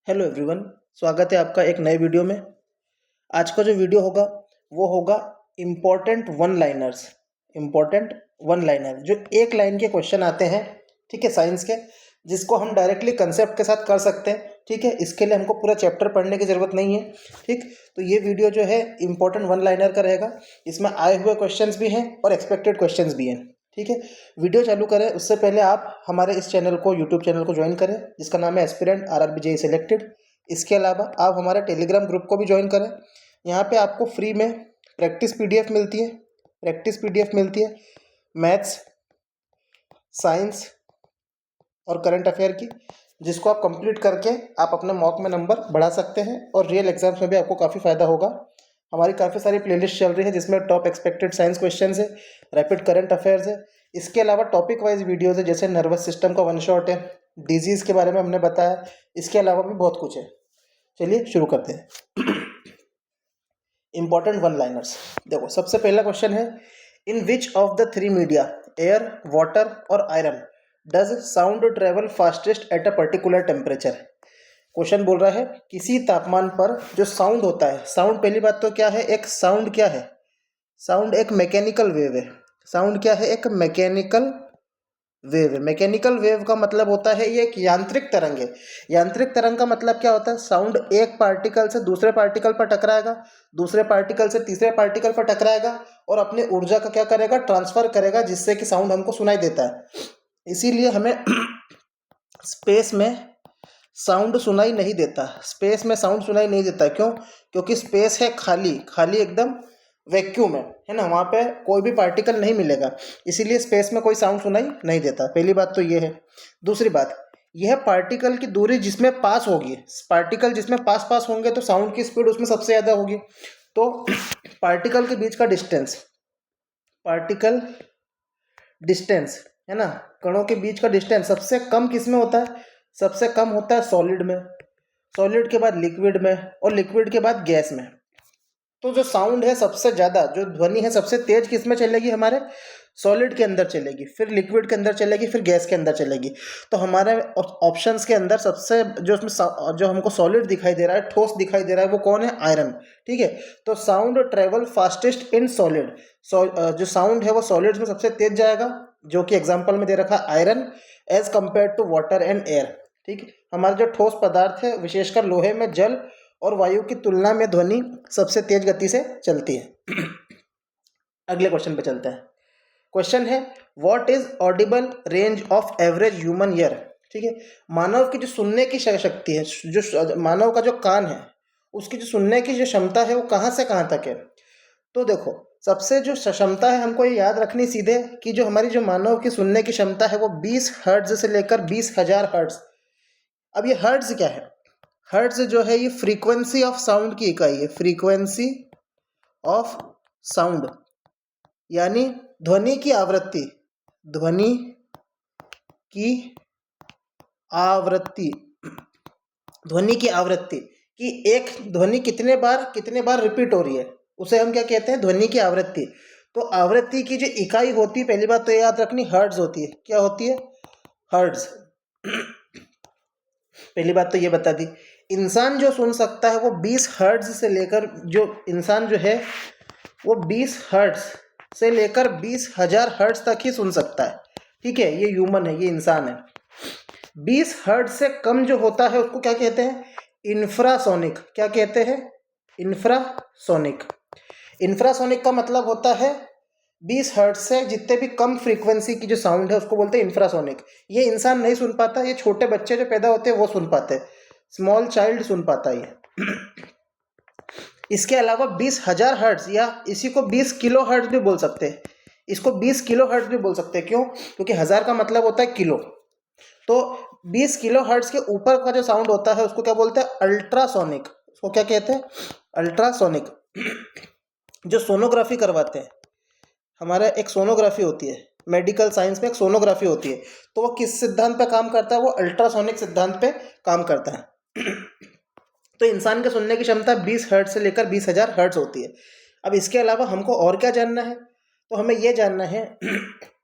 Hello everyone, स्वागत है आपका एक नए वीडियो में। आज का जो वीडियो होगा वो होगा important one liners. Important one liner जो एक लाइन के क्वेश्चन आते हैं, ठीक है, साइंस के, जिसको हम डायरेक्टली कंसेप्ट के साथ कर सकते हैं। ठीक है, इसके लिए हमको पूरा चैप्टर पढ़ने की ज़रूरत नहीं है। ठीक, तो ये वीडियो जो है इम्पोर्टेंट वन लाइनर का रहेगा। इसमें आए हुए क्वेश्चंस भी हैं और एक्सपेक्टेड क्वेश्चंस भी हैं। ठीक है, वीडियो चालू करें उससे पहले आप हमारे इस चैनल को, यूट्यूब चैनल को ज्वाइन करें, जिसका नाम है एस्पिरेंट RRB JEE सेलेक्टेड। इसके अलावा आप हमारे टेलीग्राम ग्रुप को भी ज्वाइन करें। यहाँ पे आपको फ्री में प्रैक्टिस PDF मिलती है। मैथ्स, साइंस और करंट अफेयर की, जिसको आप कंप्लीट करके आप अपने मॉक में नंबर बढ़ा सकते हैं और रियल एग्जाम्स में भी आपको काफ़ी फ़ायदा होगा। हमारी काफ़ी सारी प्लेलिस्ट चल रही है, जिसमें टॉप एक्सपेक्टेड साइंस क्वेश्चंस है, रैपिड करंट अफेयर्स है। इसके अलावा टॉपिक वाइज वीडियोज़ है, जैसे नर्वस सिस्टम का वन शॉट है, डिजीज़ के बारे में हमने बताया। इसके अलावा भी बहुत कुछ है। चलिए शुरू करते हैं। Important one liners. देखो, सबसे पहला क्वेश्चन है, in which of the three media, air, water और iron, does sound travel fastest at a particular temperature. Question बोल रहा है किसी तापमान पर जो साउंड होता है, साउंड पहली बात तो क्या है, एक साउंड क्या है, साउंड एक मैकेनिकल वेव है। साउंड क्या है, एक मैकेनिकल वेव है। मैकेनिकल वेव का मतलब होता है ये एक यांत्रिक तरंग है। यांत्रिक तरंग का मतलब क्या होता है, साउंड एक पार्टिकल से दूसरे पार्टिकल पर टकराएगा, दूसरे पार्टिकल से तीसरे पार्टिकल पर टकराएगा और अपनी ऊर्जा का क्या करेगा, ट्रांसफर करेगा, जिससे कि साउंड हमको सुनाई देता है। इसीलिए हमें स्पेस में साउंड सुनाई नहीं देता। स्पेस में साउंड सुनाई नहीं देता, क्यों? क्योंकि स्पेस है खाली, खाली एकदम वैक्यूम है ना, वहाँ पे कोई भी पार्टिकल नहीं मिलेगा, इसीलिए स्पेस में कोई साउंड सुनाई नहीं देता। पहली बात तो ये है। दूसरी बात, यह पार्टिकल की दूरी जिसमें पास होगी, पार्टिकल जिसमें पास पास होंगे तो साउंड की स्पीड उसमें सबसे ज़्यादा होगी। तो पार्टिकल के बीच का डिस्टेंस, पार्टिकल डिस्टेंस है ना, कणों के बीच का डिस्टेंस सबसे कम किस में होता है? सबसे कम होता है सॉलिड में, सॉलिड के बाद लिक्विड में और लिक्विड के बाद गैस में। तो जो साउंड है सबसे ज़्यादा, जो ध्वनि है सबसे तेज किस में चलेगी, हमारे सॉलिड के अंदर चलेगी, फिर लिक्विड के अंदर चलेगी, फिर गैस के अंदर चलेगी। तो हमारे ऑप्शंस के अंदर सबसे जो उसमें जो हमको सॉलिड दिखाई दे रहा है, ठोस दिखाई दे रहा है, वो कौन है? आयरन। ठीक है, तो sound travel fastest in solid. जो साउंड है वो सॉलिड्स में सबसे तेज जाएगा, जो कि एग्जाम्पल में दे रखा है iron, as compare to water and air. ठीक है, हमारे जो ठोस पदार्थ है, विशेषकर लोहे में जल और वायु की तुलना में ध्वनि सबसे तेज गति से चलती है। अगले क्वेश्चन पे चलते हैं। क्वेश्चन है, what is Audible range of average human ear. ठीक है, मानव की जो सुनने की शक्ति है, जो मानव का जो कान है, उसकी जो सुनने की जो क्षमता है वो कहाँ से कहाँ तक है। तो देखो, सबसे जो क्षमता है हमको ये याद रखनी सीधे, कि जो हमारी जो मानव की सुनने की क्षमता है वो 20 हर्ट्ज से लेकर 20,000 हर्ट्ज। अब ये हर्ट्ज क्या है? हर्ट्ज जो है ये फ्रीक्वेंसी ऑफ साउंड की इकाई है। फ्रीक्वेंसी ऑफ साउंड यानी ध्वनि की आवृत्ति, ध्वनि की आवृत्ति, ध्वनि की आवृत्ति कि एक ध्वनि कितने बार रिपीट हो रही है, उसे हम क्या कहते हैं? ध्वनि की आवृत्ति। तो आवृत्ति की जो इकाई होती है, पहली बात तो याद रखनी, हर्ट्ज होती है। क्या होती है? हर्ट्ज। पहली बात तो ये बता दी। इंसान जो सुन सकता है वो 20 हर्ट्ज से लेकर, जो इंसान जो है वो 20 हर्ट्ज से लेकर 20,000 हर्ट्ज तक ही सुन सकता है। ठीक है, ये ह्यूमन है, ये इंसान है। 20 हर्ट्ज से कम जो होता है उसको क्या कहते हैं? इंफ्रासोनिक। क्या कहते हैं? इंफ्रासोनिक। इंफ्रासोनिक का मतलब होता है 20 हर्ट्ज से जितने भी कम फ्रीक्वेंसी की जो साउंड है उसको बोलते हैं इंफ्रासोनिक। ये इंसान नहीं सुन पाता, ये छोटे बच्चे जो पैदा होते हैं वो सुन पाते हैं, स्मॉल चाइल्ड सुन पाता है ये। इसके अलावा 20,000 हर्ट्ज, या इसी को 20 किलो हर्ट्ज भी बोल सकते हैं। इसको 20 किलो हर्ट्ज भी बोल सकते हैं। क्यों? क्योंकि 1000 का मतलब होता है किलो। तो 20 किलो हर्ट्ज के ऊपर का जो साउंड होता है उसको क्या बोलते हैं? अल्ट्रासोनिक। उसको क्या कहते हैं? अल्ट्रासोनिक। जो सोनोग्राफी करवाते हैं, हमारा एक सोनोग्राफी होती है, मेडिकल साइंस में एक सोनोग्राफी होती है, तो वो किस सिद्धांत पे काम करता है? वो अल्ट्रासोनिक सिद्धांत पे काम करता है। तो इंसान के सुनने की क्षमता 20 हर्ट्ज से लेकर 20,000 हर्ट्ज होती है। अब इसके अलावा हमको और क्या जानना है? तो हमें ये जानना है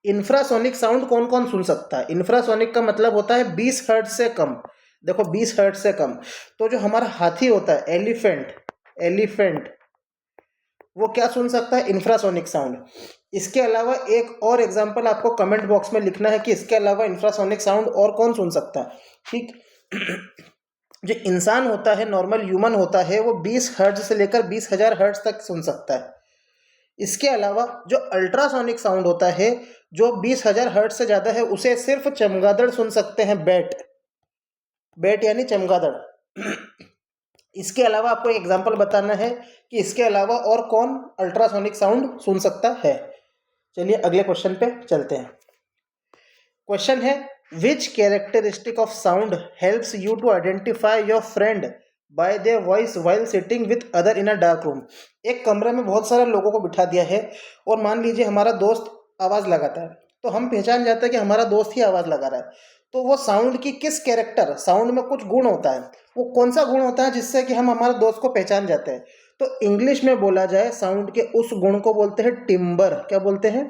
इंफ्रासोनिक साउंड कौन कौन सुन सकता है। इंफ्रासोनिक का मतलब होता है 20 हर्ट्ज से कम। देखो 20 हर्ट्ज से कम। तो जो हमारा हाथी होता है एलिफेंट वो क्या सुन सकता है? Infrasonic sound. इसके अलावा एक और एग्जांपल आपको कमेंट बॉक्स में लिखना है कि इसके अलावा इंफ्रासोनिक साउंड और कौन सुन सकता है। ठीक। जो इंसान होता है, नॉर्मल ह्यूमन होता है, वो 20 हर्ट्ज से लेकर 20,000 हर्ट्ज तक सुन सकता है। इसके अलावा जो अल्ट्रासोनिक साउंड होता है, जो 20,000 हर्ट्ज से ज़्यादा है, उसे सिर्फ चमगादड़ सुन सकते हैं। बैट यानी चमगादड़। इसके अलावा आपको एक एग्जांपल बताना है कि इसके अलावा और कौन अल्ट्रासोनिक साउंड सुन सकता है। चलिए अगले क्वेश्चन पे चलते हैं। क्वेश्चन है, which characteristic of sound helps you to identify your friend by their voice while sitting with other in a dark room. एक कमरे में बहुत सारे लोगों को बिठा दिया है और मान लीजिए हमारा दोस्त आवाज़ लगाता है, तो हम पहचान जाते हैं कि हमारा दोस्त ही आवाज़ लगा रहा है। तो वो साउंड की किस कैरेक्टर, साउंड में कुछ गुण होता है, वो कौन सा गुण होता है जिससे कि हम हमारे दोस्त को पहचान जाते हैं? तो इंग्लिश में बोला जाए साउंड के उस गुण को बोलते हैं टिम्बर। क्या बोलते हैं?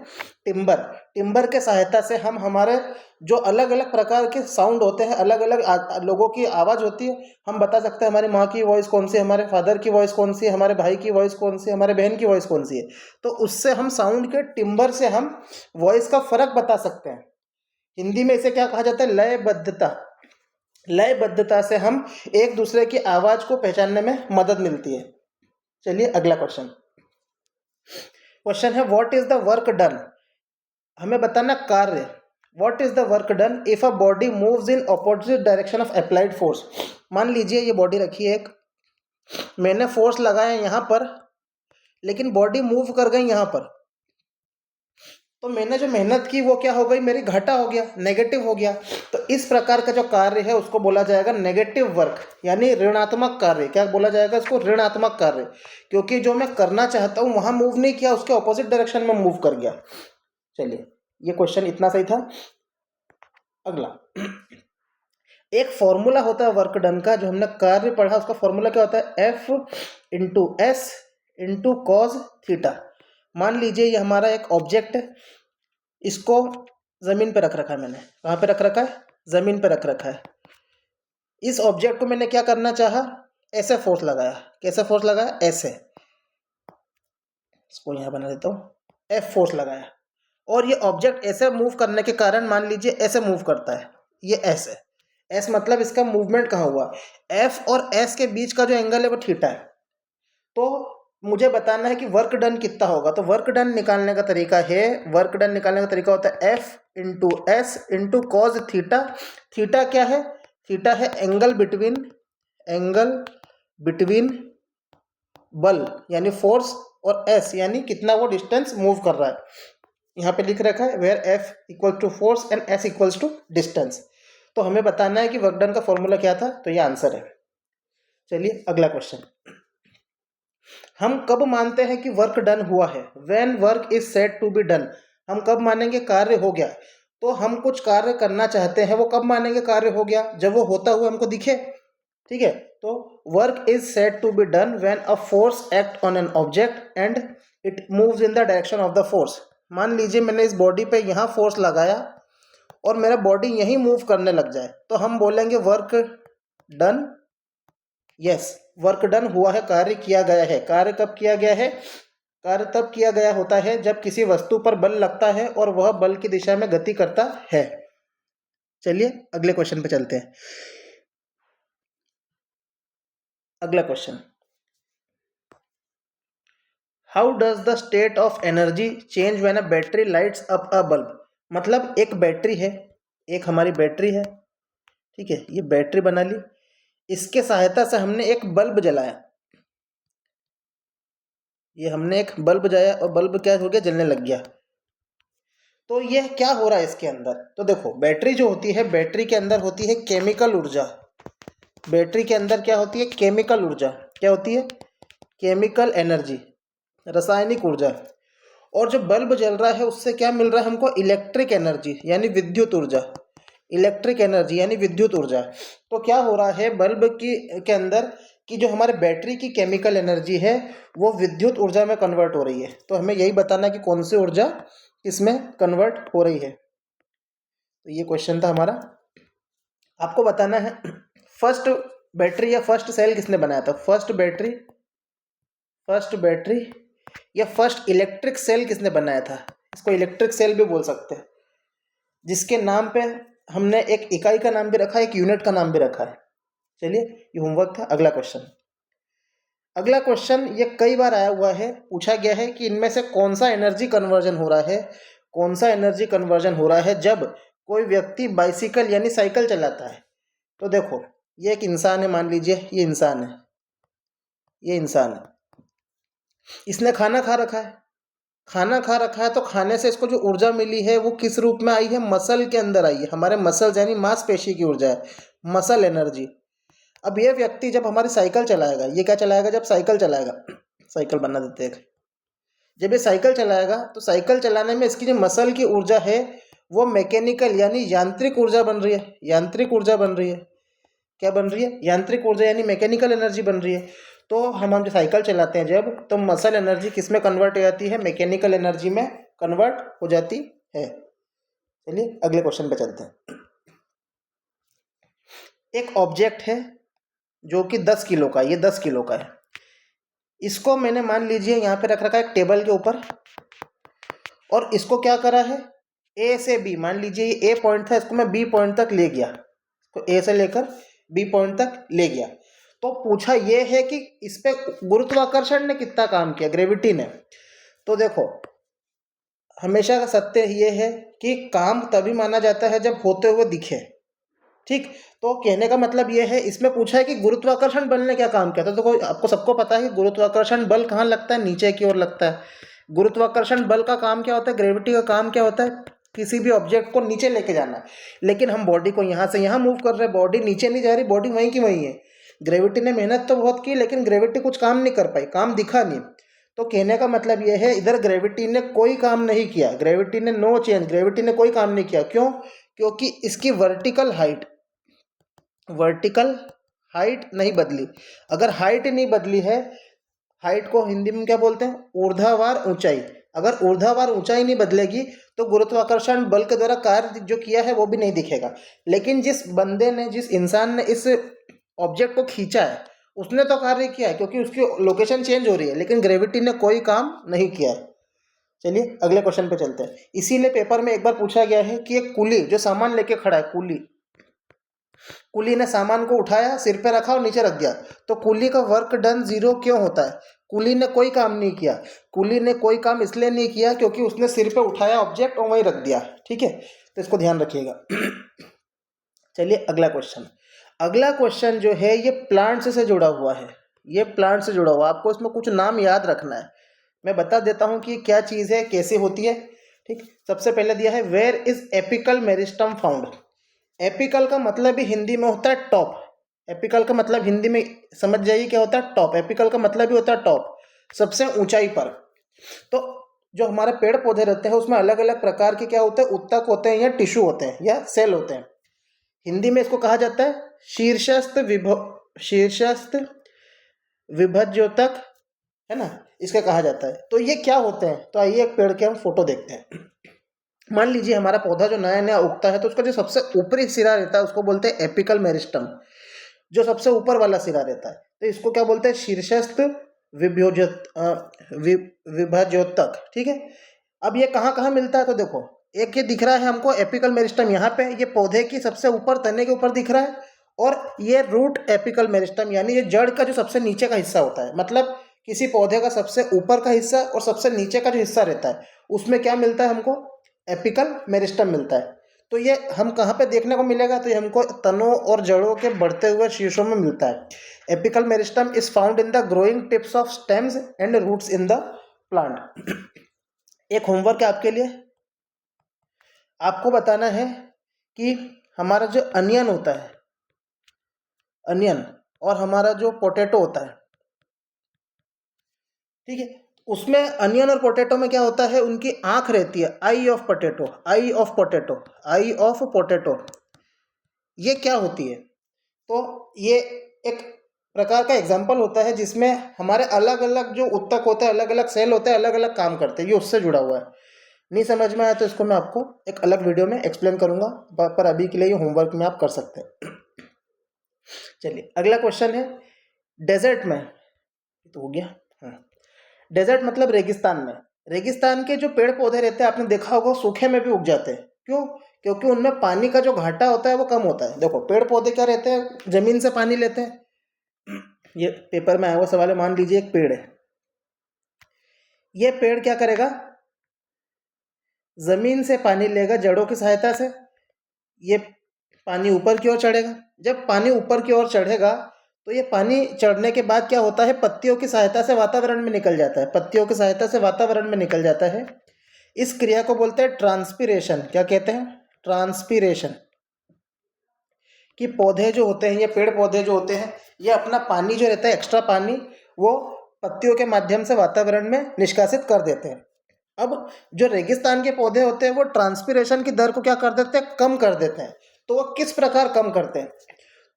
टिम्बर। टिम्बर के सहायता से हम हमारे जो अलग अलग प्रकार के साउंड होते हैं, अलग अलग लोगों की आवाज़ होती है, हम बता सकते हैं हमारी माँ की वॉइस कौन सी है, हमारे फादर की वॉइस कौन सी है, हमारे भाई की वॉइस कौन सी है, हमारे बहन की वॉइस कौन सी है। तो उससे हम साउंड के टिम्बर से हम वॉइस का फर्क बता सकते हैं। हिंदी में इसे क्या कहा जाता है? लयबद्धता। लयबद्धता से हम एक दूसरे की आवाज़ को पहचानने में मदद मिलती है। चलिए अगला क्वेश्चन है, what is the work done. हमें बताना कार्य। What is the work done if a body moves in opposite direction of applied force. मान लीजिए ये बॉडी रखी है एक, मैंने फोर्स लगाया यहाँ पर, लेकिन बॉडी मूव कर गई यहाँ पर, तो मैंने जो मेहनत की वो क्या हो गई? मेरी घाटा हो गया, नेगेटिव हो गया। तो इस प्रकार का जो कार्य है उसको बोला जाएगा नेगेटिव वर्क, यानी ऋणात्मक कार्य। क्या बोला जाएगा इसको? ऋणात्मक कार्य। क्योंकि जो मैं करना चाहता हूँ वहाँ मूव नहीं किया, उसके ऑपोजिट डायरेक्शन में मूव कर गया। चलिए ये क्वेश्चन इतना सही था। अगला, एक फॉर्मूला होता है वर्क डन का, जो हमने कार्य पढ़ा, उसका फॉर्मूला क्या होता है? F/S into cos theta. मान लीजिए ये हमारा एक ऑब्जेक्ट है, इसको ज़मीन पे रख रखा है मैंने। कहाँ पे रख रखा है? ज़मीन पे रख रखा है। इस ऑब्जेक्ट को मैंने क्या करना चाहा? ऐसे फोर्स लगाया। कैसे फोर्स लगाया? ऐसे। इसको यहाँ बना देता हूँ, F फोर्स लगाया, और ये ऑब्जेक्ट ऐसे मूव करने के कारण मान लीजिए ऐसे मूव करता है, ये ऐसे। S मतलब इसका मूवमेंट कहाँ हुआ? F और S के बीच का जो एंगल है वो थीटा है। तो मुझे बताना है कि वर्क डन कितना होगा। तो वर्क डन निकालने का तरीका होता है F/S into cos theta. Theta क्या है? थीटा है एंगल बिटवीन बल यानी फोर्स, और S यानी कितना वो डिस्टेंस मूव कर रहा है। यहाँ पे लिख रखा है where F equal to force and S equals to distance. तो हमें बताना है कि वर्क डन का फॉर्मूला क्या था, तो ये आंसर है। चलिए अगला क्वेश्चन, हम कब मानते हैं कि वर्क डन हुआ है? When work is said to be done. हम कब मानेंगे कार्य हो गया? तो हम कुछ कार्य करना चाहते हैं, वो कब मानेंगे कार्य हो गया? जब वो होता हुआ हमको दिखे। ठीक है, तो work is said to be done when a force act on an object and it moves in the direction of the force. मान लीजिए मैंने इस बॉडी पे यहाँ फोर्स लगाया और मेरा बॉडी यहीं मूव करने लग जाए, तो हम बोलेंगे work done. Yes, work done हुआ है, कार्य किया गया है। कार्य कब किया गया है? कार्य तब किया गया होता है जब किसी वस्तु पर बल लगता है और वह बल की दिशा में गति करता है। चलिए अगले क्वेश्चन पे चलते हैं। अगला question, how does the state of energy change when a battery lights up a bulb. मतलब एक बैटरी है, एक हमारी बैटरी है, ठीक है, ये बैटरी बना ली, इसके सहायता से हमने एक बल्ब जलाया। ये हमने एक बल्ब जलाया और बल्ब क्या हो गया? जलने लग गया। तो यह क्या हो रहा है इसके अंदर? तो देखो, बैटरी जो होती है, बैटरी के अंदर होती है केमिकल ऊर्जा। बैटरी के अंदर क्या होती है? केमिकल ऊर्जा। क्या होती है? केमिकल एनर्जी, रासायनिक ऊर्जा। और जो बल्ब जल रहा है उससे क्या मिल रहा है हमको? इलेक्ट्रिक एनर्जी यानी विद्युत ऊर्जा। इलेक्ट्रिक एनर्जी यानी विद्युत ऊर्जा। तो क्या हो रहा है बल्ब की के अंदर कि जो हमारे बैटरी की केमिकल एनर्जी है वो विद्युत ऊर्जा में कन्वर्ट हो रही है। तो हमें यही बताना है कि कौन सी ऊर्जा किसमें कन्वर्ट हो रही है। तो ये क्वेश्चन था हमारा। आपको बताना है फर्स्ट बैटरी या फर्स्ट सेल किसने बनाया था? फर्स्ट बैटरी या फर्स्ट इलेक्ट्रिक सेल किसने बनाया था? इसको इलेक्ट्रिक सेल भी बोल सकते हैं, जिसके नाम पे हमने एक इकाई का नाम भी रखा है, एक यूनिट का नाम भी रखा है। चलिए, ये होमवर्क था। अगला क्वेश्चन ये कई बार आया हुआ है, पूछा गया है कि इनमें से कौन सा एनर्जी कन्वर्जन हो रहा है जब कोई व्यक्ति बाइसिकल यानी साइकिल चलाता है। तो देखो, ये एक इंसान है, मान लीजिए ये इंसान है, इसने खाना खा रखा है। तो खाने से इसको जो ऊर्जा मिली है वो किस रूप में आई है? मसल के अंदर आई है। हमारे मसल्स यानी मांसपेशी की ऊर्जा है, मसल एनर्जी। अब ये व्यक्ति जब हमारी साइकिल चलाएगा, ये क्या चलाएगा? जब साइकिल चलाएगा, साइकिल बना देते हैं, जब ये साइकिल चलाएगा तो साइकिल चलाने में इसकी जो मसल की ऊर्जा है वो मैकेनिकल यानी यांत्रिक ऊर्जा बन रही है। क्या बन रही है? यांत्रिक ऊर्जा यानी मैकेनिकल एनर्जी बन रही है। तो हम जो साइकिल चलाते हैं जब, तो मसल एनर्जी किस में कन्वर्ट हो जाती है? मैकेनिकल एनर्जी में कन्वर्ट हो जाती है। चलिए अगले क्वेश्चन पे चलते हैं। एक ऑब्जेक्ट है जो कि 10 किलो का, ये 10 किलो का है। इसको मैंने मान लीजिए यहाँ पे रख रखा है एक टेबल के ऊपर, और इसको क्या करा है? ए से बी, मान लीजिए ये ए पॉइंट था, इसको मैं बी पॉइंट तक ले गया, तो ए से लेकर बी पॉइंट तक ले गया। तो पूछा ये है कि इस पे गुरुत्वाकर्षण ने कितना काम किया, ग्रेविटी ने। तो देखो, हमेशा का सत्य ये है कि काम तभी माना जाता है जब होते हुए दिखे। ठीक, तो कहने का मतलब ये है, इसमें पूछा है कि गुरुत्वाकर्षण बल ने क्या काम किया था। तो आपको सबको पता है कि गुरुत्वाकर्षण बल कहाँ लगता है? नीचे की ओर लगता है। गुरुत्वाकर्षण बल का काम क्या होता है? ग्रेविटी का काम क्या होता है? किसी भी ऑब्जेक्ट को नीचे लेके जाना। लेकिन हम बॉडी को यहाँ से यहाँ मूव कर रहे हैं, बॉडी नीचे नहीं जा रही, बॉडी वहीं की वहीं है। ग्रेविटी ने मेहनत तो बहुत की, लेकिन ग्रेविटी कुछ काम नहीं कर पाई, काम दिखा नहीं। तो कहने का मतलब यह है, इधर ग्रेविटी ने कोई काम नहीं किया, ग्रेविटी ने नो चेंज, ग्रेविटी ने कोई काम नहीं किया। क्यों? क्योंकि इसकी वर्टिकल हाइट नहीं बदली। अगर हाइट नहीं बदली है, हाइट को हिंदी में क्या बोलते हैं? ऊर्ध्वाधर ऊंचाई। अगर ऊर्ध्वाधर ऊंचाई नहीं बदलेगी तो गुरुत्वाकर्षण बल के द्वारा कार्य जो किया है वो भी नहीं दिखेगा। लेकिन जिस इंसान ने इस ऑब्जेक्ट को खींचा है, उसने तो कार्य किया है, क्योंकि उसकी लोकेशन चेंज हो रही है, लेकिन ग्रेविटी ने कोई काम नहीं किया है। चलिए अगले क्वेश्चन पे चलते हैं। इसीलिए पेपर में एक बार पूछा गया है कि एक कुली जो सामान लेके खड़ा है, कुली ने सामान को उठाया, सिर पे रखा और नीचे रख दिया, तो कुली का वर्क डन 0 क्यों होता है? कुली ने कोई काम नहीं किया। कुली ने कोई काम इसलिए नहीं किया क्योंकि उसने सिर पे उठाया ऑब्जेक्ट और वहीं रख दिया। ठीक है, तो इसको ध्यान रखिएगा। चलिए अगला क्वेश्चन जो है ये प्लांट्स से जुड़ा हुआ है। आपको इसमें कुछ नाम याद रखना है। मैं बता देता हूँ कि क्या चीज़ है, कैसे होती है। ठीक, सबसे पहले दिया है where is apical meristem found. Apical का मतलब ही हिंदी में होता है टॉप। एपिकल का मतलब हिंदी में समझ जाइए क्या होता है? टॉप। एपिकल का मतलब ही होता है टॉप, सबसे ऊंचाई पर। तो जो हमारे पेड़ पौधे रहते हैं उसमें अलग अलग प्रकार के क्या होते हैं? उत्तक होते हैं या टिश्यू होते हैं या सेल होते हैं। हिंदी में इसको कहा जाता है शीर्षस्थ विभज्योतक, है ना, इसका कहा जाता है। तो ये क्या होते हैं? तो आइए एक पेड़ के हम फोटो देखते हैं। मान लीजिए हमारा पौधा जो नया नया उगता है, तो उसका जो सबसे ऊपरी सिरा रहता है उसको बोलते हैं एपिकल मेरिस्टम, जो सबसे ऊपर वाला सिरा रहता है। तो इसको क्या बोलते हैं? शीर्षस्थ विभज्योतक। ठीक है, अब ये कहाँ कहाँ मिलता है? तो देखो, एक ये दिख रहा है हमको एपिकल मेरिस्टम, यहाँ पे ये पौधे की सबसे ऊपर, तने के ऊपर दिख रहा है। और ये रूट एपिकल मेरिस्टम यानी ये जड़ का जो सबसे नीचे का हिस्सा होता है। मतलब किसी पौधे का सबसे ऊपर का हिस्सा और सबसे नीचे का जो हिस्सा रहता है उसमें क्या मिलता है हमको? एपिकल मेरिस्टम मिलता है। तो ये हम कहाँ पे देखने को मिलेगा? तो ये हमको तनों और जड़ों के बढ़ते हुए शीर्षों में मिलता है। Apical meristem is found in the growing tips of stems and roots in the plant. एक होमवर्क है आपके लिए, आपको बताना है कि हमारा जो अनियन होता है, अनियन, और हमारा जो पोटैटो होता है, ठीक है, उसमें अनियन और पोटैटो में क्या होता है? उनकी आंख रहती है, आई ऑफ पोटैटो। ये क्या होती है? तो ये एक प्रकार का एग्जाम्पल होता है जिसमें हमारे अलग अलग जो उत्तक होते हैं, अलग अलग सेल होते हैं, अलग अलग काम करते हैं। ये उससे जुड़ा हुआ है। नहीं समझ में आया तो इसको मैं आपको एक अलग वीडियो में एक्सप्लेन करूंगा, पर अभी के लिए ये होमवर्क में आप कर सकते हैं। चलिए अगला क्वेश्चन है, डेजर्ट में, तो हो गया। हाँ, डेजर्ट मतलब रेगिस्तान में, रेगिस्तान के जो पेड़ पौधे रहते हैं आपने देखा होगा सूखे में भी उग जाते हैं। क्यों? क्योंकि उनमें पानी का जो घाटा होता है वो कम होता है। देखो पेड़ पौधे क्या रहते हैं, जमीन से पानी लेते हैं। ये पेपर में आया हुआ सवाल है, मान लीजिए एक पेड़ है, ये पेड़ क्या करेगा, जमीन से पानी लेगा जड़ों की सहायता से, ये पानी ऊपर की ओर चढ़ेगा। जब पानी ऊपर की ओर चढ़ेगा तो ये पानी चढ़ने के बाद क्या होता है, पत्तियों की सहायता से वातावरण में निकल जाता है, पत्तियों की सहायता से वातावरण में निकल जाता है। इस क्रिया को बोलते हैं ट्रांसपीरेशन। क्या कहते हैं? ट्रांसपीरेशन। कि पौधे जो होते हैं, ये पेड़ पौधे जो होते हैं, ये अपना पानी जो रहता है, एक्स्ट्रा पानी, वो पत्तियों के माध्यम से वातावरण में निष्कासित कर देते हैं। अब जो रेगिस्तान के पौधे होते हैं वो ट्रांसपीरेशन की दर को क्या कर देते हैं, कम कर देते हैं। तो वो किस प्रकार कम करते हैं?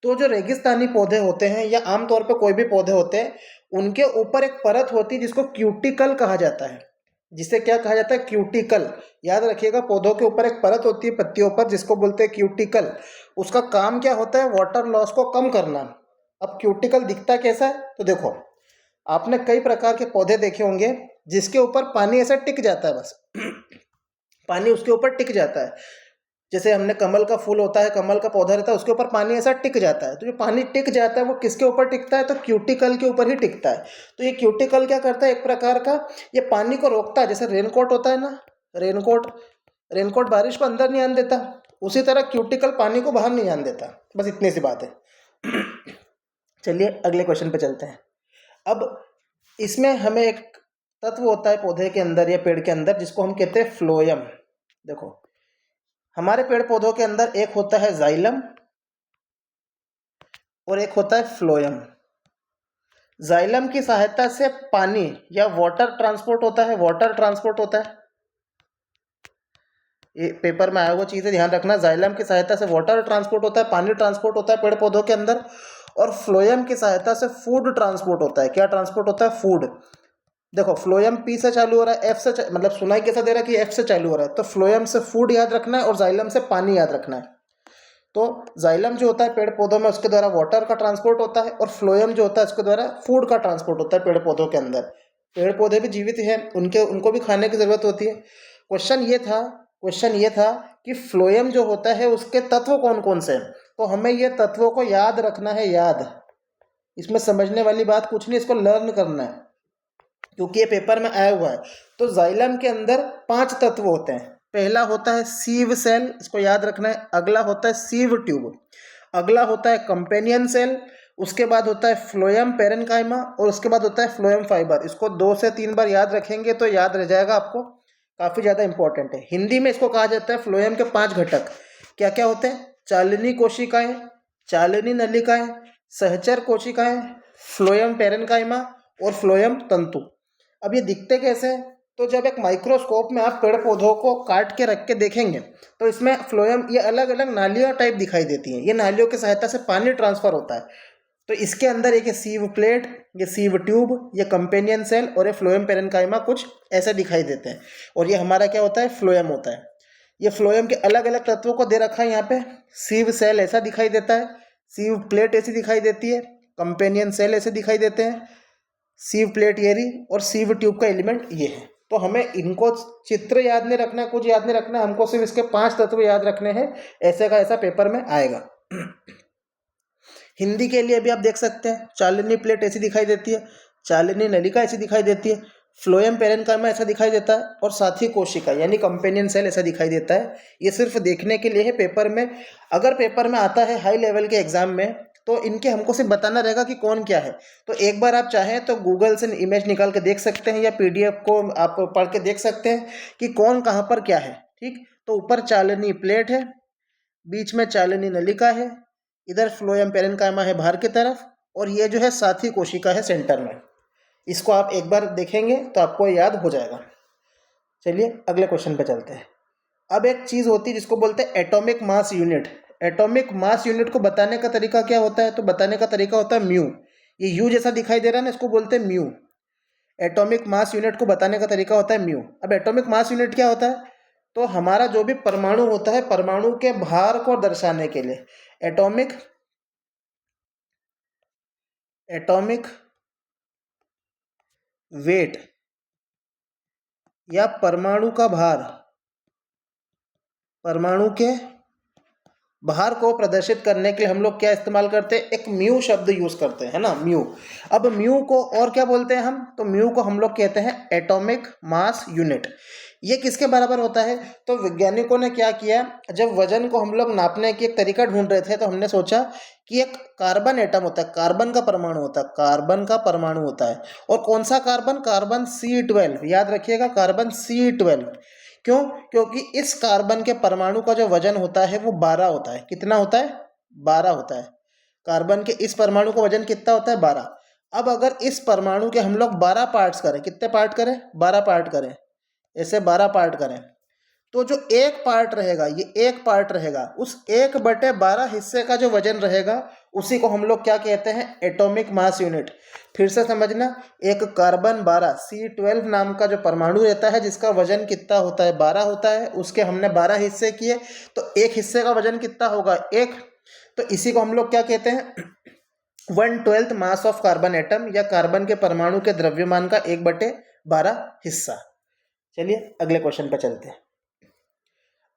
तो जो रेगिस्तानी पौधे होते हैं या आमतौर पर कोई भी पौधे होते हैं, उनके ऊपर एक परत होती है जिसको क्यूटिकल कहा जाता है। जिसे क्या कहा जाता है? क्यूटिकल। याद रखिएगा, पौधों के ऊपर एक परत होती है पत्तियों पर जिसको बोलते हैं क्यूटिकल। उसका काम क्या होता है? वाटर लॉस को कम करना। अब क्यूटिकल दिखता कैसा है? तो देखो, आपने कई प्रकार के पौधे देखे होंगे जिसके ऊपर पानी ऐसा टिक जाता है, बस पानी उसके ऊपर टिक जाता है। जैसे हमने कमल का फूल होता है, कमल का पौधा रहता है, उसके ऊपर पानी ऐसा टिक जाता है। तो जो पानी टिक जाता है वो किसके ऊपर टिकता है? तो क्यूटिकल के ऊपर ही टिकता है। तो ये क्यूटिकल क्या करता है, एक प्रकार का ये पानी को रोकता है। जैसे रेनकोट होता है ना, रेनकोट, रेनकोट बारिश को अंदर नहीं आने देता, उसी तरह क्यूटिकल पानी को बाहर नहीं आने देता। बस इतनी सी बात है। चलिए अगले क्वेश्चन पे चलते हैं। अब इसमें हमें एक तत्व होता है पौधे के अंदर या पेड़ के अंदर जिसको हम कहते हैं फ्लोयम। देखो हमारे पेड़ पौधों के अंदर एक होता है जाइलम और एक होता है फ्लोयम। जाइलम की सहायता से पानी या वाटर ट्रांसपोर्ट होता है, वाटर ट्रांसपोर्ट होता है। ये पेपर में आया हुआ चीज़ है, ध्यान रखना। जाइलम की सहायता से वाटर ट्रांसपोर्ट होता है, पानी ट्रांसपोर्ट होता है पेड़ पौधों के अंदर। और फ्लोयम की सहायता से फूड ट्रांसपोर्ट होता है। क्या ट्रांसपोर्ट होता है? फूड। देखो फ्लोयम पी से चालू हो रहा है, एफ से मतलब सुनाई कैसा दे रहा है कि एफ से चालू हो रहा है। तो फ्लोयम से फूड याद रखना है और जाइलम से पानी याद रखना है। तो जाइलम जो होता है पेड़ पौधों में, उसके द्वारा वाटर का ट्रांसपोर्ट होता है, और फ्लोयम जो होता है उसके द्वारा फूड का ट्रांसपोर्ट होता है पेड़ पौधों के अंदर। पेड़ पौधे भी जीवित हैं, उनको भी खाने की ज़रूरत होती है। क्वेश्चन ये था कि फ्लोयम जो होता है उसके तत्व कौन कौन से हैं। तो हमें ये तत्वों को याद रखना है, याद। इसमें समझने वाली बात कुछ नहीं, इसको लर्न करना है क्योंकि ये पेपर में आया हुआ है। तो जाइलम के अंदर 5 तत्व होते हैं। पहला होता है सीव सेल, इसको याद रखना है। अगला होता है सीव ट्यूब। अगला होता है कंपेनियन सेल। उसके बाद होता है फ्लोयम पेरेन्काइमा और उसके बाद होता है फ्लोयम फाइबर। इसको 2 से 3 बार याद रखेंगे तो याद रह जाएगा आपको, काफ़ी ज़्यादा इंपॉर्टेंट है। हिंदी में इसको कहा जाता है फ्लोयम के 5 घटक। क्या क्या होते हैं? चालनी कोशिकाएं, चालनी नलिकाएं, सहचर कोशिकाएं, फ्लोयम पेरेन्काइमा और फ्लोयम तंतु। अब ये दिखते कैसे हैं? तो जब एक माइक्रोस्कोप में आप पेड़ पौधों को काट के रख के देखेंगे तो इसमें फ्लोयम, ये अलग अलग नालियाँ टाइप दिखाई देती हैं। ये नालियों की सहायता से पानी ट्रांसफर होता है। तो इसके अंदर एक सीव प्लेट, ये सीव ट्यूब, ये कंपेनियन सेल और ये फ्लोयम पेरेन्काइमा कुछ ऐसे दिखाई देते हैं। और ये हमारा क्या होता है? फ्लोयम होता है। ये फ्लोयम के अलग अलग तत्वों को दे रखा है यहाँ पे। सीव सेल ऐसा दिखाई देता है, सीव प्लेट ऐसी दिखाई देती है, कंपेनियन सेल ऐसे दिखाई देते हैं, सीव प्लेट ये रही, और सीव ट्यूब का एलिमेंट ये है। तो हमें इनको चित्र याद नहीं रखना है, कुछ याद नहीं रखना है, हमको सिर्फ इसके 5 तत्व याद रखने हैं। ऐसे का ऐसा पेपर में आएगा। हिंदी के लिए भी आप देख सकते हैं, चालनी प्लेट ऐसी दिखाई देती है, चालनी नलिका ऐसी दिखाई देती है, फ्लोएम पेरेन्काइमा ऐसा दिखाई देता है, और साथ ही कोशिका यानी कंपेनियन सेल ऐसा दिखाई देता है। ये सिर्फ देखने के लिए है पेपर में। अगर पेपर में आता है हाई लेवल के एग्जाम में तो इनके हमको सिर्फ बताना रहेगा कि कौन क्या है। तो एक बार आप चाहें तो गूगल से इमेज निकाल के देख सकते हैं या पीडीएफ को आप पढ़ के देख सकते हैं कि कौन कहाँ पर क्या है। ठीक, तो ऊपर चालनी प्लेट है, बीच में चालनी नलिका है, इधर फ्लोएम पेरेन्काइमा है बाहर की तरफ, और ये जो है साथी कोशिका है सेंटर में। इसको आप एक बार देखेंगे तो आपको याद हो जाएगा। चलिए अगले क्वेश्चन पे चलते हैं। अब एक चीज़ होती है जिसको बोलते हैं atomic mass unit. Atomic mass unit को बताने का तरीका क्या होता है? तो बताने का तरीका होता है म्यू। ये यू जैसा दिखाई दे रहा है ना, इसको बोलते हैं म्यू। एटॉमिक मास यूनिट को बताने का तरीका होता है म्यू। अब एटॉमिक मास यूनिट क्या होता है? तो हमारा जो भी परमाणु होता है, परमाणु के भार को दर्शाने के लिए एटॉमिक एटॉमिक वेट या परमाणु का भार, परमाणु के भार को प्रदर्शित करने के लिए हम लोग क्या इस्तेमाल करते हैं, एक म्यू शब्द यूज करते हैं, है ना, म्यू। अब म्यू को और क्या बोलते हैं हम, तो म्यू को हम लोग कहते हैं एटॉमिक मास यूनिट। ये किसके बराबर होता है, तो वैज्ञानिकों ने क्या किया, जब वजन को हम लोग नापने की एक तरीका ढूंढ रहे थे तो हमने सोचा कि एक कार्बन एटम होता है, कार्बन का परमाणु होता है, कार्बन का परमाणु होता है। और कौन सा कार्बन, कार्बन C12, याद रखिएगा, कार्बन C12। क्यों, क्योंकि इस कार्बन के परमाणु का जो वजन होता है वो 12 होता है। कितना होता है, 12 होता है। कार्बन के इस परमाणु का वजन कितना होता है, 12। अब अगर इस परमाणु के हम लोग 12 पार्ट्स करें, कितने पार्ट करें, 12 पार्ट करें, ऐसे 12 पार्ट करें, तो जो एक पार्ट रहेगा, ये एक पार्ट रहेगा, उस 1/12 हिस्से का जो वजन रहेगा उसी को हम लोग क्या कहते हैं, एटॉमिक मास यूनिट। फिर से समझना, एक कार्बन 12 C12 नाम का जो परमाणु रहता है जिसका वजन कितना होता है, 12 होता है, उसके हमने 12 हिस्से किए, तो एक हिस्से का वजन कितना होगा, 1। तो इसी को हम लोग क्या कहते हैं, 1/12 मास ऑफ कार्बन एटम, या कार्बन के परमाणु के द्रव्यमान का 1/12 हिस्सा। चलिए अगले क्वेश्चन पर चलते हैं।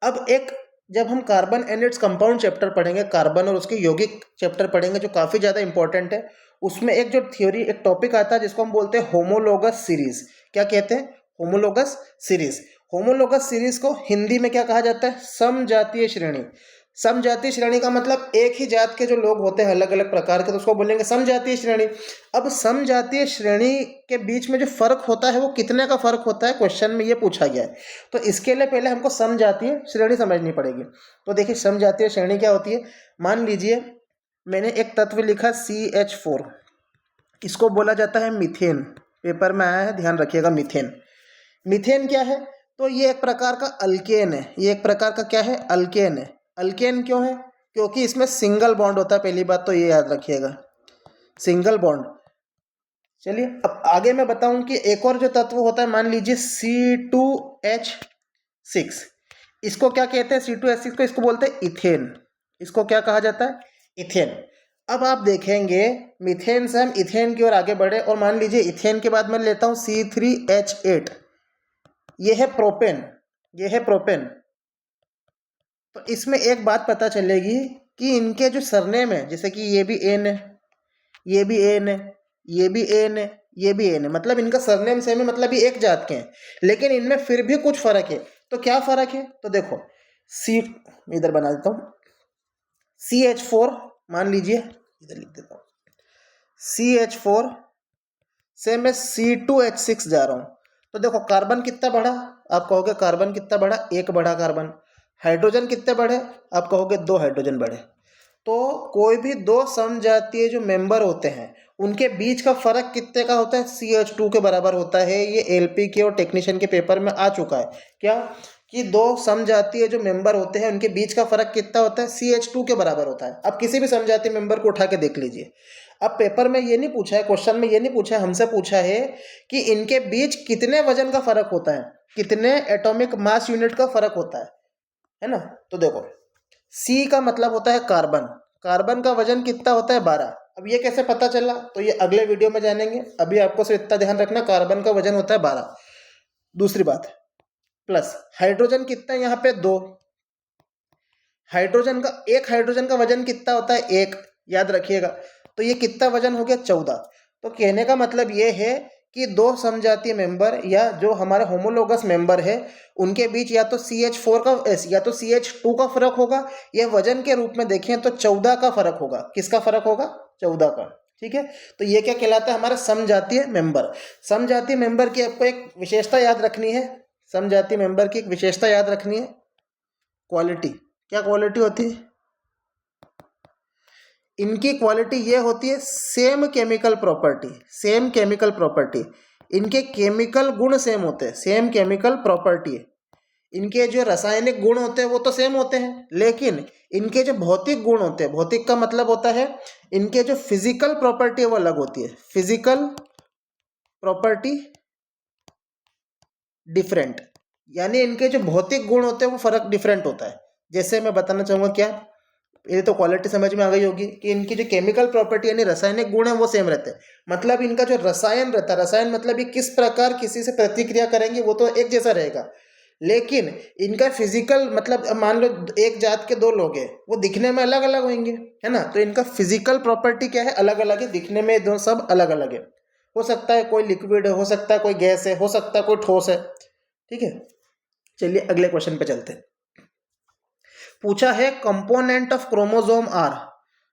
अब एक, जब हम carbon and its compound chapter पढ़ेंगे, कार्बन और उसके यौगिक चैप्टर पढ़ेंगे जो काफ़ी ज़्यादा इंपॉर्टेंट है, उसमें एक जो थ्योरी, एक टॉपिक आता है जिसको हम बोलते हैं होमोलोगस सीरीज। क्या कहते हैं, होमोलोगस सीरीज। होमोलोगस सीरीज को हिंदी में क्या कहा जाता है, समजातीय श्रेणी। समजातीय श्रेणी का मतलब एक ही जात के जो लोग होते हैं अलग अलग प्रकार के, तो उसको बोलेंगे समजातीय श्रेणी। अब समजातीय श्रेणी के बीच में जो फर्क होता है वो कितने का फर्क होता है, क्वेश्चन में ये पूछा गया है। तो इसके लिए पहले हमको समजातीय श्रेणी समझनी पड़ेगी। तो देखिए समजातीय श्रेणी क्या होती है, मान लीजिए मैंने एक तत्व लिखा CH4, इसको बोला जाता है मीथेन, पेपर में आया है, ध्यान रखिएगा, मीथेन। मीथेन क्या है, तो ये एक प्रकार का अल्केन है, ये एक प्रकार का क्या है, अल्केन है। अल्केन क्यों है, क्योंकि इसमें सिंगल बॉन्ड होता है, पहली बात तो ये याद रखिएगा, सिंगल बॉन्ड। चलिए अब आगे मैं बताऊं कि एक और जो तत्व होता है, मान लीजिए C2H6, इसको क्या कहते हैं, C2H6 को इसको बोलते हैं इथेन। इसको क्या कहा जाता है, इथेन। अब आप देखेंगे मीथेन से हम इथेन की ओर आगे बढ़े, और मान लीजिए इथेन के बाद मैं लेता हूं C3H8, ये है प्रोपेन, ये है प्रोपेन। तो इसमें एक बात पता चलेगी कि इनके जो सरनेम है, जैसे कि ये भी एन है, ये भी एन है, ये भी एन है, ये भी एन है, मतलब इनका सरनेम सेम है, मतलब ये एक जात के हैं, लेकिन इनमें फिर भी कुछ फर्क है। तो क्या फर्क है, तो देखो सी, इधर बना देता हूँ, CH4 मान लीजिए, इधर लिख देता हूँ, CH4 से मैं C2H6 जा रहा हूँ। तो देखो कार्बन कितना बढ़ा, आप कहोगे कार्बन कितना बढ़ा, 1 बढ़ा कार्बन। हाइड्रोजन कितने बढ़े, आप कहोगे 2 हाइड्रोजन बढ़े। तो कोई भी दो समजातीय जो मेंबर होते हैं उनके बीच का फर्क कितने का होता है, CH2 के बराबर होता है। ये LP के और टेक्नीशियन के पेपर में आ चुका है, क्या कि दो समजातीय जो मेंबर होते हैं उनके बीच का फर्क कितना होता है, CH2 के बराबर होता है। अब किसी भी समजातीय मेंबर को उठा के देख लीजिए। अब पेपर में ये नहीं पूछा है, क्वेश्चन में ये नहीं पूछा है, हमसे पूछा है कि इनके बीच कितने वजन का फर्क होता है, कितने एटॉमिक मास यूनिट का फर्क होता है ना। तो देखो C का मतलब होता है कार्बन, कार्बन का वजन कितना होता है, 12। अब ये कैसे पता चला, तो ये अगले वीडियो में जानेंगे, अभी आपको सिर्फ इतना ध्यान रखना, कार्बन का वजन होता है 12। दूसरी बात, प्लस हाइड्रोजन कितना है यहाँ पे, 2। हाइड्रोजन का, एक हाइड्रोजन का वजन कितना होता है, 1, याद रखिएगा। तो ये कितना वजन हो गया, 14। तो कहने का मतलब ये है कि दो समजातीय मेंबर या जो हमारे होमोलोगस मेंबर है उनके बीच या तो CH4 का या तो CH2 का फर्क होगा, या वजन के रूप में देखें तो 14 का फर्क होगा। किसका फर्क होगा, 14 का। ठीक है, तो ये क्या कहलाता है, हमारा समजातीय मेंबर। समजातीय मेंबर की आपको एक विशेषता याद रखनी है, समजातीय मेंबर की एक विशेषता याद रखनी है, क्वालिटी। क्या क्वालिटी होती है, इनकी क्वालिटी ये होती है same chemical property, same chemical property. इनके केमिकल गुण सेम होते हैं, सेम केमिकल प्रॉपर्टी है। इनके जो रासायनिक गुण होते हैं वो तो सेम होते हैं, लेकिन इनके जो भौतिक गुण होते हैं, भौतिक का मतलब होता है इनके जो फिजिकल प्रॉपर्टी है वो अलग होती है, फिजिकल प्रॉपर्टी डिफरेंट, यानी इनके जो भौतिक गुण होते हैं वो फर्क डिफरेंट होता है। जैसे मैं बताना चाहूँगा क्या, ये तो क्वालिटी समझ में आ गई होगी कि इनकी जो केमिकल प्रॉपर्टी यानी रासायनिक गुण है वो सेम रहते हैं। मतलब इनका जो रसायन रहता है, रसायन मतलब ये किस प्रकार किसी से प्रतिक्रिया करेंगे वो तो एक जैसा रहेगा, लेकिन इनका फिजिकल मतलब अब मान लो एक जात के दो लोग हैं, वो दिखने में अलग अलग होंगे, है ना। तो इनका फिजिकल प्रॉपर्टी क्या है, अलग अलग है, दिखने में दो सब अलग अलग है। हो सकता है कोई लिक्विड है, हो सकता है कोई गैस है, हो सकता है कोई ठोस है। ठीक है, चलिए अगले क्वेश्चन पे चलते हैं। पूछा है कंपोनेंट ऑफ क्रोमोसोम आर,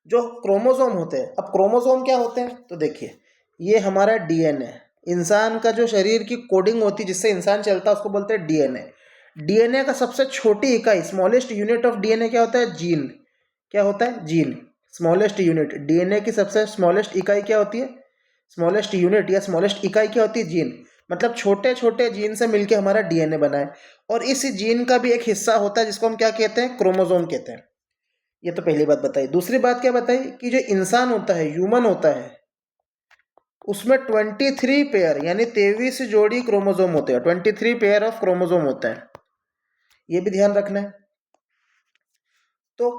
जो क्रोमोसोम होते हैं। अब क्रोमोसोम क्या होते हैं, तो देखिए ये हमारा डीएनए, इंसान का जो शरीर की कोडिंग होती है जिससे इंसान चलता है उसको बोलते हैं डीएनए। डीएनए का सबसे छोटी इकाई, स्मॉलेस्ट यूनिट ऑफ डीएनए क्या होता है, जीन। क्या होता है, जीन। स्मॉलेस्ट यूनिट, डीएनए की सबसे स्मॉलेस्ट इकाई क्या होती है, स्मॉलेस्ट यूनिट या स्मॉलेस्ट इकाई क्या होती है, जीन। मतलब छोटे छोटे जीन से मिलके हमारा डीएनए बना है। और इस जीन का भी एक हिस्सा होता है जिसको हम क्या कहते हैं, क्रोमोसोम कहते हैं। ये तो पहली बात बताई। दूसरी बात क्या बताई कि जो इंसान होता है, ह्यूमन होता है, उसमें 23 पेयर यानी 23 जोड़ी क्रोमोसोम होते हैं, 23 पेयर ऑफ क्रोमोसोम होता है, ये भी ध्यान रखना है। तो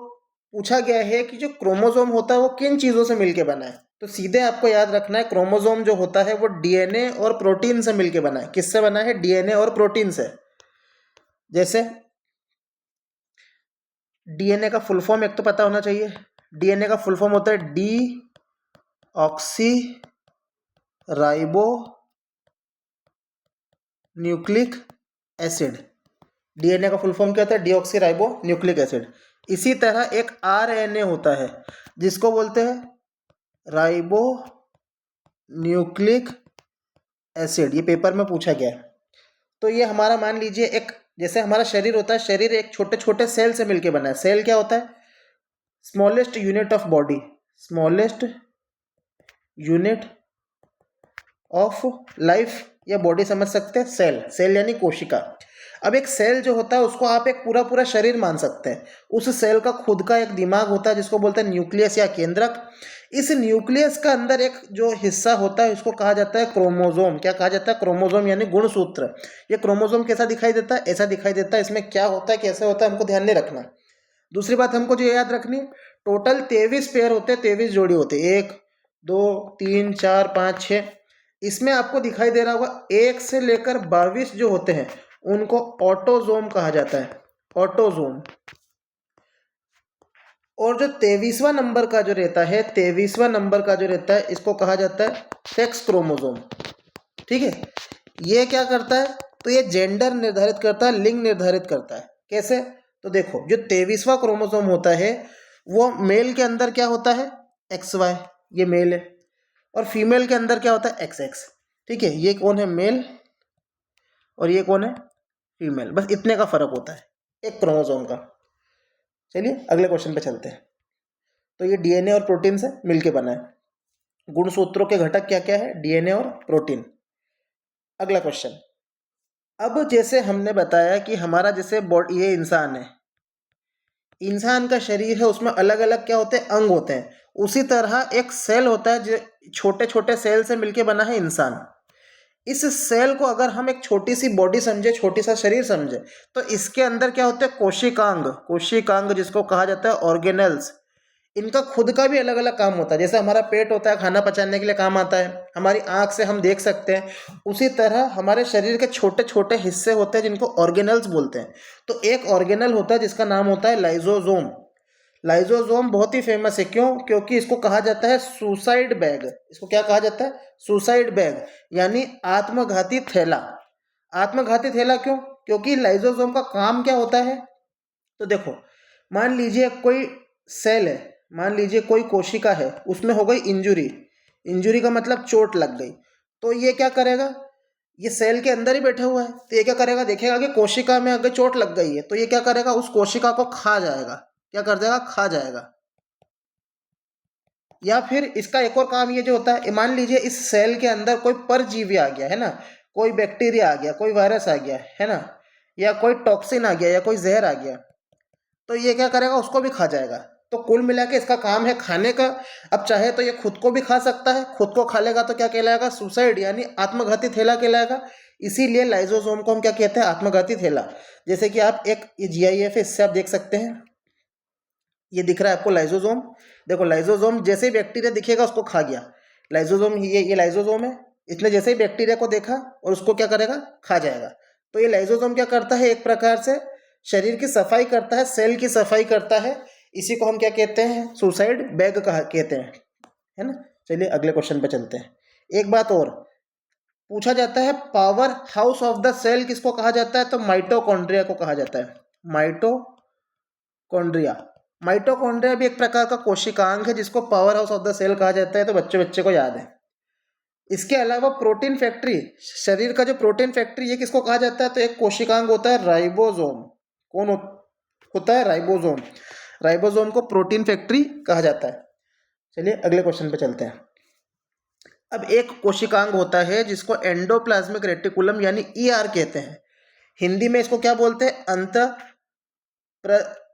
पूछा गया है कि जो क्रोमोसोम होता है वो किन चीज़ों से मिलके बना है, तो सीधे आपको याद रखना है क्रोमोसोम जो होता है वो डीएनए और प्रोटीन से मिलके बना है। किससे बना है, डीएनए और प्रोटीन से। जैसे डीएनए का फुल फॉर्म एक तो पता होना चाहिए, डीएनए का फुल फॉर्म होता है D oxy ribo nucleic acid. DNA का फुल फॉर्म क्या होता है, डीऑक्सी राइबो न्यूक्लिक एसिड। इसी तरह एक आरएनए होता है जिसको बोलते हैं राइबो न्यूक्लिक एसिड, ये पेपर में पूछा गया है। तो ये हमारा मान लीजिए एक, जैसे हमारा शरीर होता है, शरीर एक छोटे छोटे सेल से मिलकर बना है। सेल क्या होता है, smallest unit of body, smallest unit of life या बॉडी समझ सकते हैं, सेल। सेल यानी कोशिका। अब एक सेल जो होता है उसको आप एक पूरा पूरा शरीर मान सकते हैं। उस सेल का खुद का एक दिमाग होता है जिसको बोलते हैं न्यूक्लियस या केंद्रक। इस न्यूक्लियस का अंदर एक जो हिस्सा होता है उसको कहा जाता है क्रोमोसोम। क्या कहा जाता है, क्रोमोसोम यानी गुणसूत्र। ये क्रोमोसोम कैसा दिखाई देता है, ऐसा दिखाई देता है। इसमें क्या होता है, कैसे होता है, हमको ध्यान नहीं रखना। दूसरी बात हमको जो याद रखनी, टोटल 23 पेयर होते हैं, 23 जोड़ी होते हैं, 1 2 3 4 5 6। इसमें आपको दिखाई दे रहा होगा 1 से लेकर 22 जो होते हैं उनको ऑटोजोम कहा जाता है, ऑटोजोम। और जो 23वां नंबर का जो रहता है, 23वां नंबर का जो रहता है इसको कहा जाता है सेक्स क्रोमोसोम। ठीक है, ये क्या करता है, तो ये जेंडर निर्धारित करता है, लिंग निर्धारित करता है। कैसे, तो देखो जो 23वां क्रोमोसोम होता है वो मेल के अंदर क्या होता है, XY, ये मेल है। और फीमेल के अंदर क्या होता है, XX। ठीक है, ये कौन है, मेल, और ये कौन है, फीमेल। बस इतने का फर्क होता है एक क्रोमोसोम का। चलिए अगले क्वेश्चन पे चलते हैं। तो ये डीएनए और प्रोटीन से मिलके बना है। गुणसूत्रों के घटक क्या क्या है, डीएनए और प्रोटीन। अगला क्वेश्चन, अब जैसे हमने बताया कि हमारा जैसे बॉडी, ये इंसान है, इंसान का शरीर है, उसमें अलग अलग क्या होते हैं, अंग होते हैं। उसी तरह एक सेल होता है जो छोटे छोटे सेल से मिलके बना है इंसान। इस सेल को अगर हम एक छोटी सी बॉडी समझे, छोटी सा शरीर समझे, तो इसके अंदर क्या होते हैं, कोशिकांग, कोशिकांग जिसको कहा जाता है ऑर्गेनेल्स। इनका खुद का भी अलग अलग काम होता है। जैसे हमारा पेट होता है, खाना पचाने के लिए काम आता है, हमारी आंख से हम देख सकते हैं। उसी तरह हमारे शरीर के छोटे छोटे हिस्से होते हैं जिनको ऑर्गेनल्स बोलते हैं। तो एक ऑर्गेनल होता है जिसका नाम होता है लाइजोजोम। लाइजोजोम बहुत ही फेमस है, क्यों, क्योंकि इसको कहा जाता है सुसाइड बैग। इसको क्या कहा जाता है, सुसाइड बैग, यानी आत्मघाती थैला। आत्मघाती थैला क्यों, क्योंकि लाइजोसोम का काम क्या होता है, तो देखो मान लीजिए कोई सेल है, मान लीजिए कोई कोशिका है, उसमें हो गई इंजुरी। इंजुरी का मतलब चोट लग गई। तो ये क्या करेगा, ये सेल के अंदर ही बैठा हुआ है, तो ये क्या करेगा, देखेगा कि कोशिका में अगर चोट लग गई है, तो ये क्या करेगा, उस कोशिका को खा जाएगा। क्या कर देगा, खा जाएगा। या फिर इसका एक और काम ये जो होता है, मान लीजिए इस सेल के अंदर कोई परजीवी आ गया है ना, कोई बैक्टीरिया आ गया, कोई वायरस आ गया है ना, या कोई टॉक्सिन आ गया, या कोई जहर आ गया, तो ये क्या करेगा, उसको भी खा जाएगा। तो कुल मिला के इसका काम है खाने का। अब चाहे तो ये खुद को भी खा सकता है, खुद को खा लेगा तो क्या कहलाएगा, सुसाइड यानी आत्मघाती थैला कहलाएगा। इसीलिए लाइजोसोम को हम क्या कहते हैं, आत्मघाती थैला। जैसे कि आप एक ये GIF है, इससे आप देख सकते हैं, ये दिख रहा है आपको लाइजोसोम। देखो लाइजोसोम जैसे ही बैक्टीरिया दिखेगा उसको खा गया। लाइजोसोम ये लाइजोसोम है, इसने जैसे ही बैक्टीरिया को देखा और उसको क्या करेगा, खा जाएगा। तो ये लाइजोसोम क्या करता है, एक प्रकार से शरीर की सफाई करता है, सेल की सफाई करता है। इसी को हम क्या कहते हैं, सुसाइड बैग कहते हैं, है ना। चलिए अगले क्वेश्चन पे चलते हैं। एक बात और पूछा जाता है, power house of the cell किसको कहा जाता है, तो माइटोकॉन्ड्रिया को कहा जाता है। माइटोकॉन्ड्रिया माइटोकॉन्ड्रिया भी एक प्रकार का कोशिकांग है जिसको power house of the cell कहा जाता है, तो बच्चे बच्चे को याद है। इसके अलावा प्रोटीन फैक्ट्री, शरीर का जो प्रोटीन फैक्ट्री, ये किसको कहा जाता है, तो एक कोशिकांग होता है राइबोसोम। कौन होता है, राइबोसोम। राइबोसोम को प्रोटीन फैक्ट्री कहा जाता है। चलिए अगले क्वेश्चन पे चलते हैं। अब एक कोशिकांग होता है जिसको एंडोप्लाज्मिक रेटिकुलम यानी ईआर कहते हैं। हिंदी में इसको क्या बोलते हैं,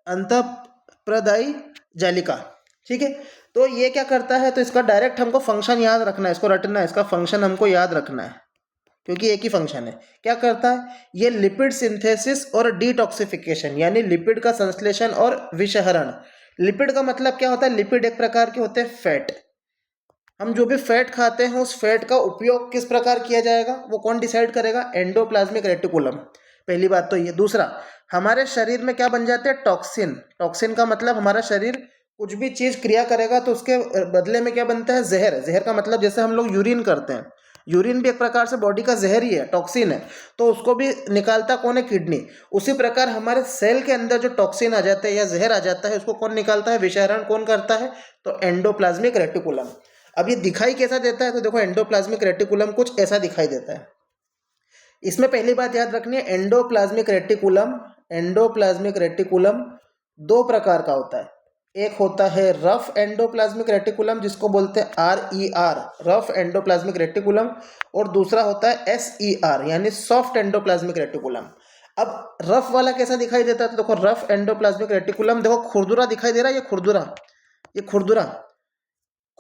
अंतःप्रदायी जालिका। ठीक है, तो ये क्या करता है, तो इसका डायरेक्ट हमको फंक्शन याद रखना है, इसको रटना है, इसका फंक्शन हमको याद रखना है क्योंकि एक ही फंक्शन है। क्या करता है ये, लिपिड सिंथेसिस और डिटॉक्सिफिकेशन यानी लिपिड का संश्लेषण और विषहरण। लिपिड का मतलब क्या होता है, लिपिड एक प्रकार के होते हैं फैट। हम जो भी फैट खाते हैं उस फैट का उपयोग किस प्रकार किया जाएगा वो कौन डिसाइड करेगा, एंडोप्लाज्मिक रेटिकुलम। पहली बात तो ये। दूसरा, हमारे शरीर में क्या बन जाते हैं, टॉक्सिन। टॉक्सिन का मतलब हमारा शरीर कुछ भी चीज़ क्रिया करेगा तो उसके बदले में क्या बनता है, जहर। जहर का मतलब जैसे हम लोग यूरिन करते हैं, यूरिन भी एक प्रकार से बॉडी का जहर ही है, टॉक्सिन है, तो उसको भी निकालता कौन है, किडनी। उसी प्रकार हमारे सेल के अंदर जो टॉक्सिन आ जाता है या जहर आ जाता है उसको कौन निकालता है, विषहरण कौन करता है, तो एंडोप्लाज्मिक रेटिकुलम। अब ये दिखाई कैसा देता है, तो देखो एंडोप्लाज्मिक रेटिकुलम कुछ ऐसा दिखाई देता है। इसमें पहली बात याद रखनी है, एंडोप्लाज्मिक रेटिकुलम दो प्रकार का होता है। एक होता है रफ एंडोप्लाज्मिक रेटिकुलम जिसको बोलते हैं RER, रफ एंडोप्लाज्मिक रेटिकुलम, और दूसरा होता है SER यानी सॉफ्ट एंडोप्लाज्मिक रेटिकुलम। अब रफ वाला कैसा दिखाई देता है, तो देखो रफ एंडोप्लाज्मिक रेटिकुलम, देखो खुरदुरा दिखाई दे रहा है, ये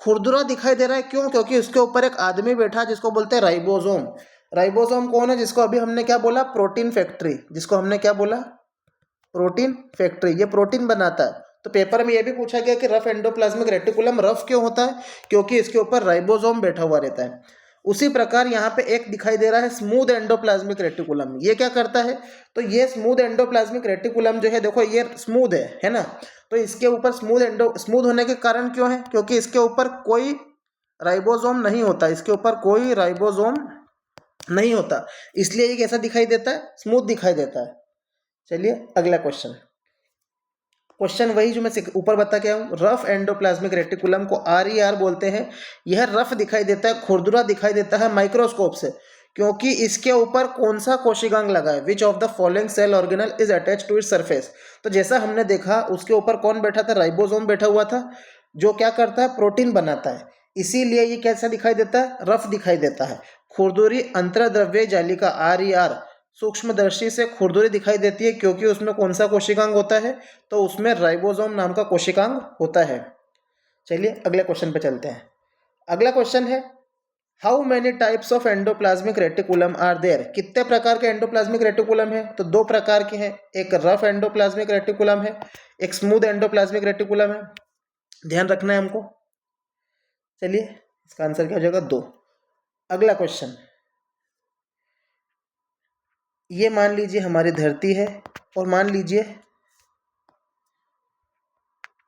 खुरदुरा दिखाई दे रहा है। क्यों, क्योंकि उसके ऊपर एक आदमी बैठा जिसको बोलते हैं राइबोसोम। राइबोसोम कौन है, जिसको अभी हमने क्या बोला, प्रोटीन फैक्ट्री, जिसको हमने क्या बोला, प्रोटीन फैक्ट्री। ये प्रोटीन बनाता है। तो पेपर में ये भी पूछा गया कि रफ एंडोप्लाज्मिक रेटिकुलम रफ क्यों होता है, क्योंकि इसके ऊपर राइबोसोम बैठा हुआ रहता है। उसी प्रकार यहाँ पे एक दिखाई दे रहा है स्मूथ एंडोप्लाज्मिक रेटिकुलम। ये क्या करता है, तो ये स्मूथ एंडोप्लाज्मिक रेटिकुलम जो है, देखो ये स्मूथ है ना, तो इसके ऊपर स्मूथ होने के कारण क्यों है, क्योंकि इसके ऊपर कोई राइबोसोम नहीं होता, नहीं होता, इसलिए ये कैसा दिखाई देता है, स्मूथ दिखाई देता है। चलिए अगला क्वेश्चन वही जो मैं ऊपर बता के आया हूँ। रफ एंडोप्लाज्मिक रेटिकुलम को RER बोलते हैं। यह रफ दिखाई देता है, खुरदुरा दिखाई देता है माइक्रोस्कोप से, क्योंकि इसके ऊपर कौन सा कोशिकांग लगा है, which of the following cell organelle is attach to its surface. तो जैसा हमने देखा उसके ऊपर कौन बैठा था, राइबोसोम बैठा हुआ था, जो क्या करता है, प्रोटीन बनाता है। इसीलिए ये कैसा दिखाई देता है, रफ दिखाई देता है। खुरदुरी अंतर्द्रव्य जालिका RER सूक्ष्मदर्शी से खुरदुरी दिखाई देती है, क्योंकि उसमें कौन सा कोशिकांग होता है, तो उसमें राइबोसोम नाम का कोशिकांग होता है। चलिए अगले क्वेश्चन पे चलते हैं। अगला क्वेश्चन है, how many types of endoplasmic reticulum are there. कितने प्रकार के एंडोप्लाज्मिक रेटिकुलम है, तो दो प्रकार के हैं, एक रफ एंडोप्लाज्मिक रेटिकुलम है, एक स्मूथ एंडोप्लाज्मिक रेटिकुलम है। ध्यान रखना है हमको। चलिए इसका आंसर क्या हो जाएगा, 2। अगला क्वेश्चन, ये मान लीजिए हमारी धरती है और मान लीजिए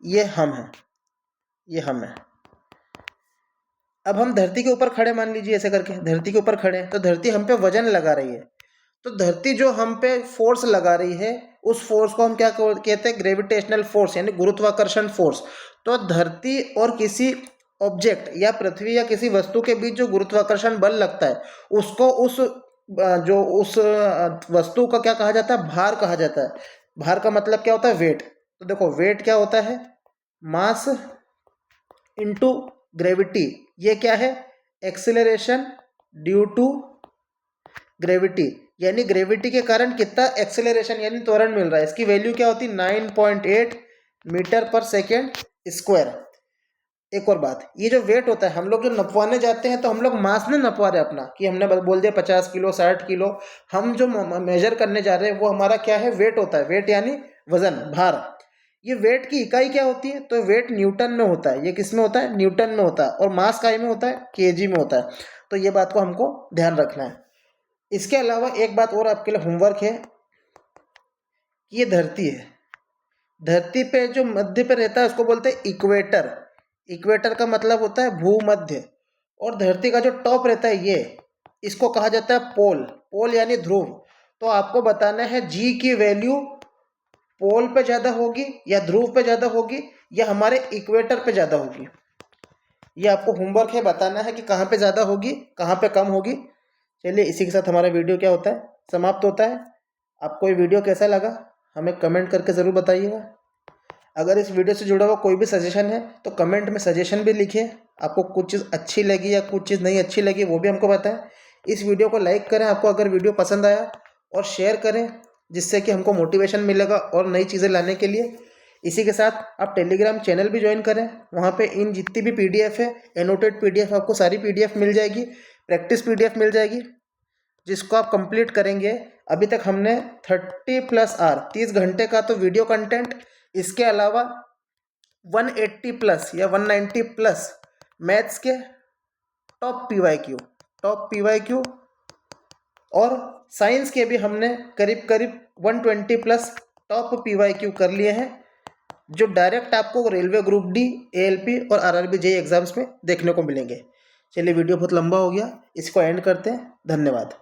ये हम हैं। अब हम धरती के ऊपर खड़े, मान लीजिए ऐसे करके धरती के ऊपर खड़े हैं, तो धरती हम पे वजन लगा रही है। तो धरती जो हम पे फोर्स लगा रही है उस फोर्स को हम क्या कहते हैं, ग्रेविटेशनल फोर्स यानी गुरुत्वाकर्षण फोर्स। तो धरती और किसी ऑब्जेक्ट या पृथ्वी या किसी वस्तु के बीच जो गुरुत्वाकर्षण बल लगता है उसको उस वस्तु का क्या कहा जाता है, भार कहा जाता है। भार का मतलब क्या होता है, वेट। तो देखो वेट क्या होता है, मास इनटू ग्रेविटी। ये क्या है, एक्सेलरेशन ड्यू टू ग्रेविटी, यानी ग्रेविटी के कारण कितना एक्सेलरेशन यानी त्वरण मिल रहा है। इसकी वैल्यू क्या होती है, 9.8 मीटर पर सेकेंड स्क्वायर। एक और बात, ये जो वेट होता है, हम लोग जो नपवाने जाते हैं तो हम लोग मास नहीं नपवा रहे अपना, कि हमने बोल दिया 50 किलो 60 किलो। हम जो मेजर करने जा रहे हैं वो हमारा क्या है, वेट होता है। वेट यानी वजन, भार। ये वेट की इकाई क्या होती है? तो वेट न्यूटन में होता है। ये किस में होता है? न्यूटन में होता है। और मास काय में होता है? केजी में होता है। तो ये बात को हमको ध्यान रखना है। इसके अलावा एक बात और आपके लिए होमवर्क है कि ये धरती है, धरती पे जो मध्य पे रहता है उसको बोलते हैं इक्वेटर। इक्वेटर का मतलब होता है भूमध्य। और धरती का जो टॉप रहता है ये, इसको कहा जाता है पोल। पोल यानी ध्रुव। तो आपको बताना है जी की वैल्यू पोल पे ज़्यादा होगी या ध्रुव पे ज़्यादा होगी या हमारे इक्वेटर पे ज़्यादा होगी। ये आपको होमवर्क है, बताना है कि कहाँ पे ज़्यादा होगी, कहाँ पे कम होगी। चलिए इसी के साथ हमारा वीडियो क्या होता है, समाप्त होता है। आपको ये वीडियो कैसा लगा हमें कमेंट करके ज़रूर बताइएगा। अगर इस वीडियो से जुड़ा हुआ कोई भी सजेशन है तो कमेंट में सजेशन भी लिखिए। आपको कुछ चीज़ अच्छी लगी या कुछ चीज़ नहीं अच्छी लगी वो भी हमको बताएं। इस वीडियो को लाइक करें आपको अगर वीडियो पसंद आया, और शेयर करें जिससे कि हमको मोटिवेशन मिलेगा और नई चीज़ें लाने के लिए। इसी के साथ आप टेलीग्राम चैनल भी ज्वाइन करें। वहाँ पे इन जितनी भी पीडीएफ है, एनोटेड पीडीएफ, आपको सारी पीडीएफ मिल जाएगी, प्रैक्टिस पीडीएफ मिल जाएगी, जिसको आप कंप्लीट करेंगे। अभी तक हमने 30+R 30 घंटे का तो वीडियो कंटेंट, इसके अलावा 180+ या 190+ मैथ्स के टॉप पीवाईक्यू और साइंस के भी हमने करीब करीब 120+ टॉप पीवाईक्यू कर लिए हैं, जो डायरेक्ट आपको रेलवे ग्रुप डी, एएलपी और आरआरबी जेईई एग्जाम्स में देखने को मिलेंगे। चलिए वीडियो बहुत लंबा हो गया, इसको एंड करते हैं। धन्यवाद।